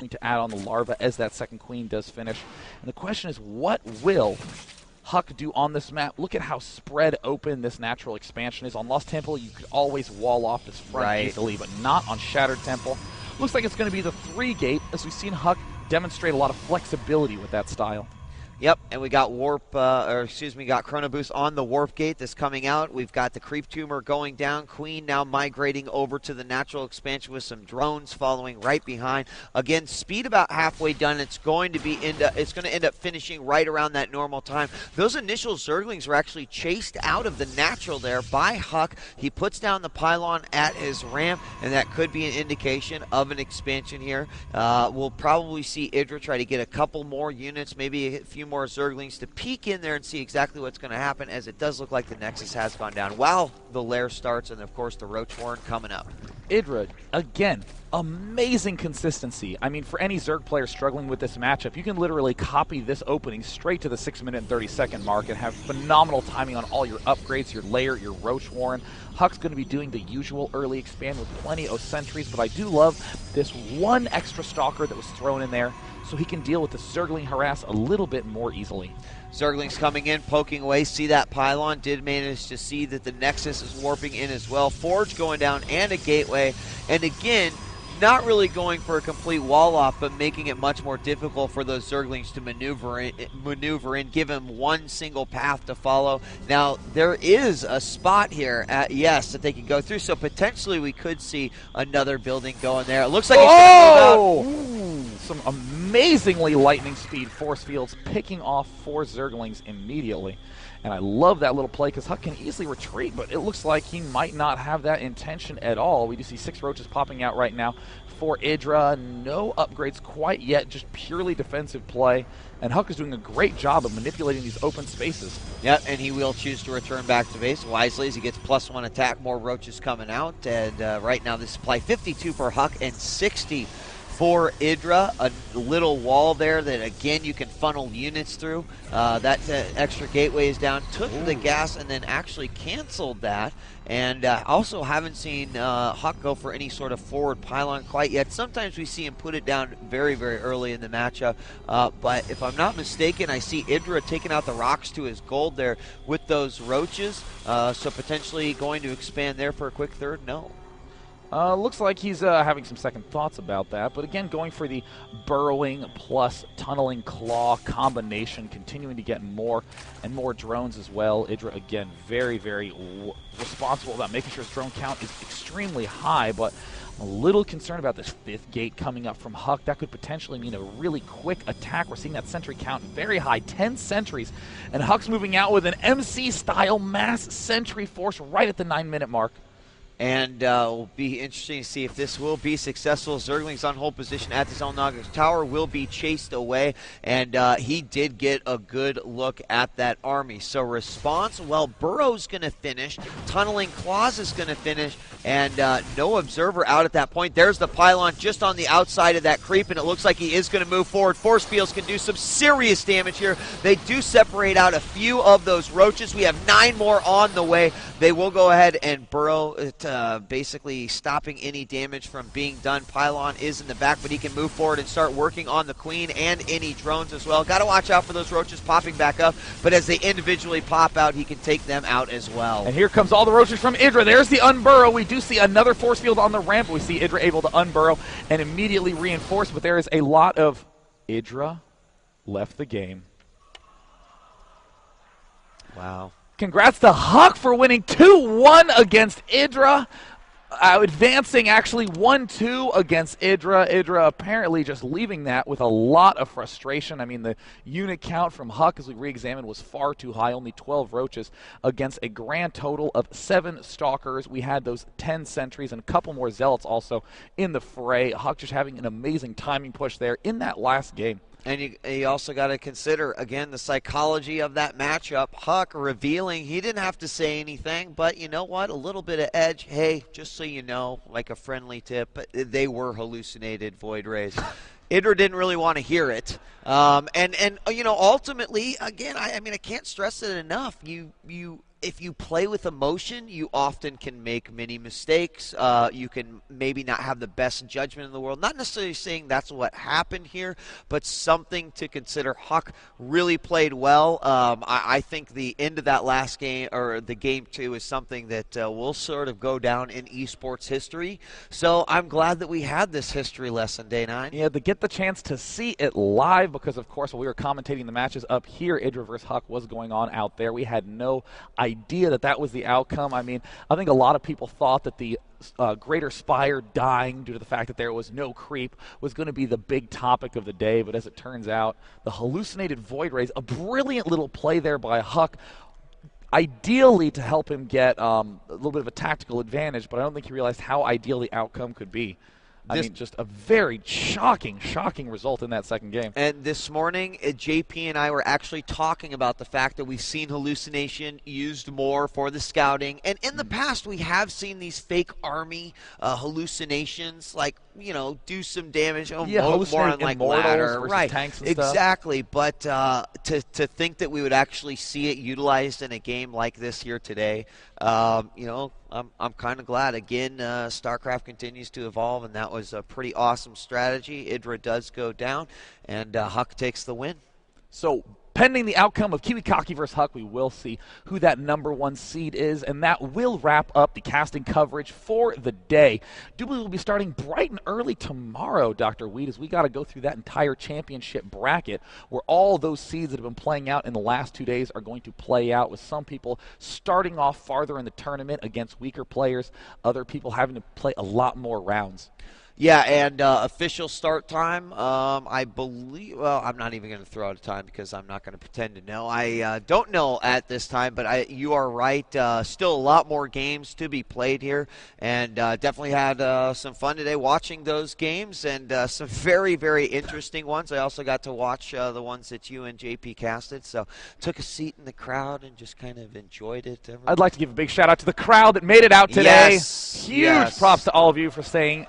to add on the larva as that second queen does finish. And the question is, what will Huk do on this map? Look at how spread open this natural expansion is. On Lost Temple, you could always wall off this front easily, but not on Shattered Temple. Looks like it's going to be the 3-gate, as we've seen Huk demonstrate a lot of flexibility with that style. Yep, and we got got Chrono Boost on the Warp Gate that's coming out. We've got the Creep Tumor going down. Queen now migrating over to the natural expansion with some drones following right behind. Again, speed about halfway done. It's going to end up finishing right around that normal time. Those initial Zerglings were actually chased out of the natural there by Huk. He puts down the pylon at his ramp, and that could be an indication of an expansion here. We'll probably see Idra try to get a couple more units, maybe a few more Zerglings to peek in there and see exactly what's going to happen, as it does look like the Nexus has gone down while the lair starts, and of course the Roach Warren coming up. Idra, again, amazing consistency. I mean, for any Zerg player struggling with this matchup, you can literally copy this opening straight to the 6-minute and 30-second mark and have phenomenal timing on all your upgrades, your lair, your Roach Warren. Huk's going to be doing the usual early expand with plenty of sentries, but I do love this one extra stalker that was thrown in there, so he can deal with the Zergling harass a little bit more easily. Zerglings coming in, poking away. See that pylon. Did manage to see that the Nexus is warping in as well. Forge going down and a gateway. And again, not really going for a complete wall off, but making it much more difficult for those Zerglings to maneuver in, give them one single path to follow. Now, there is a spot here, that they can go through, so potentially we could see another building going there. It looks like he's going to move out. Some amazingly lightning speed force fields picking off 4 Zerglings immediately. And I love that little play because Huk can easily retreat, but it looks like he might not have that intention at all. We do see 6 roaches popping out right now for Idra. No upgrades quite yet, just purely defensive play. And Huk is doing a great job of manipulating these open spaces. Yep, and he will choose to return back to base wisely as he gets +1 attack. More roaches coming out. And right now this supply 52 for Huk and 60 for Idra. A little wall there that, again, you can funnel units through. That extra gateway is down. Took the gas and then actually canceled that. And also haven't seen Huk go for any sort of forward pylon quite yet. Sometimes we see him put it down very, very early in the matchup. But if I'm not mistaken, I see Idra taking out the rocks to his gold there with those roaches. So potentially going to expand there for a quick third? No. Looks like he's having some second thoughts about that, but again, going for the burrowing plus tunneling claw combination, continuing to get more and more drones as well. Idra, again, very, very responsible about making sure his drone count is extremely high, but I'm a little concerned about this 5th gate coming up from Huk. That could potentially mean a really quick attack. We're seeing that sentry count very high, 10 sentries, and Huk's moving out with an MC-style mass sentry force right at the 9-minute mark. And will be interesting to see if this will be successful. Zerglings on hold position at the Zelnaga Tower will be chased away, and he did get a good look at that army. So response, well, Burrow's going to finish, Tunneling Claws is going to finish, and no observer out at that point. There's the pylon just on the outside of that creep, and it looks like he is going to move forward. Force fields can do some serious damage here. They do separate out a few of those roaches. We have 9 more on the way. They will go ahead and burrow it, basically stopping any damage from being done. Pylon is in the back, but he can move forward and start working on the queen and any drones as well. Got to watch out for those roaches popping back up, but as they individually pop out, he can take them out as well. And here comes all the roaches from Idra. There's the unburrow. We do see another force field on the ramp. We see Idra able to unburrow and immediately reinforce, but there is a lot of Idra left the game. Wow. Congrats to Huk for winning 2-1 against Idra. Advancing actually 1-2 against Idra. Idra apparently just leaving that with a lot of frustration. I mean, the unit count from Huk, as we re-examined, was far too high. Only 12 roaches against a grand total of 7 stalkers. We had those 10 sentries and a couple more zealots also in the fray. Huk just having an amazing timing push there in that last game. And you also got to consider, again, the psychology of that matchup. Huk revealing he didn't have to say anything, but you know what? A little bit of edge. Hey, just so you know, like a friendly tip, but they were hallucinated void rays. Idra didn't really want to hear it. And you know, ultimately, again, I mean, I can't stress it enough. You if you play with emotion, you often can make many mistakes. You can maybe not have the best judgment in the world. Not necessarily saying that's what happened here, but something to consider. Huk really played well. I think the end of that last game, or the game 2, is something that will sort of go down in esports history. So I'm glad that we had this history lesson, Day 9. Yeah, to get the chance to see it live, because of course when we were commentating the matches up here, Idra versus Huk was going on out there. We had no idea that that was the outcome. I mean, I think a lot of people thought that the Greater Spire dying due to the fact that there was no creep was going to be the big topic of the day, but as it turns out, the hallucinated Void Rays, a brilliant little play there by Huk, ideally to help him get a little bit of a tactical advantage, but I don't think he realized how ideal the outcome could be. I mean, just a very shocking result in that second game. And this morning, JP and I were actually talking about the fact that we've seen hallucination used more for the scouting. And in the past, we have seen these fake army hallucinations, like, you know, do some damage. More on like ladder, right? Tanks and exactly. Stuff. But to think that we would actually see it utilized in a game like this here today, you know, I'm kind of glad. Again, StarCraft continues to evolve, and that was a pretty awesome strategy. Idra does go down, and Huk takes the win. So, pending the outcome of Kiwikaki versus Huk, we will see who that #1 seed is, and that will wrap up the casting coverage for the day. Do believe we'll be starting bright and early tomorrow, Dr. Weed, as we got to go through that entire championship bracket where all those seeds that have been playing out in the last 2 days are going to play out, with some people starting off farther in the tournament against weaker players, other people having to play a lot more rounds. Yeah, and official start time, I believe, well, I'm not even going to throw out a time because I'm not going to pretend to know. I don't know at this time, but you are right. Still a lot more games to be played here, and definitely had some fun today watching those games, and some very, very interesting ones. I also got to watch the ones that you and JP casted, so took a seat in the crowd and just kind of enjoyed it. I'd like to give a big shout out to the crowd that made it out today. Yes. Huge props to all of you for staying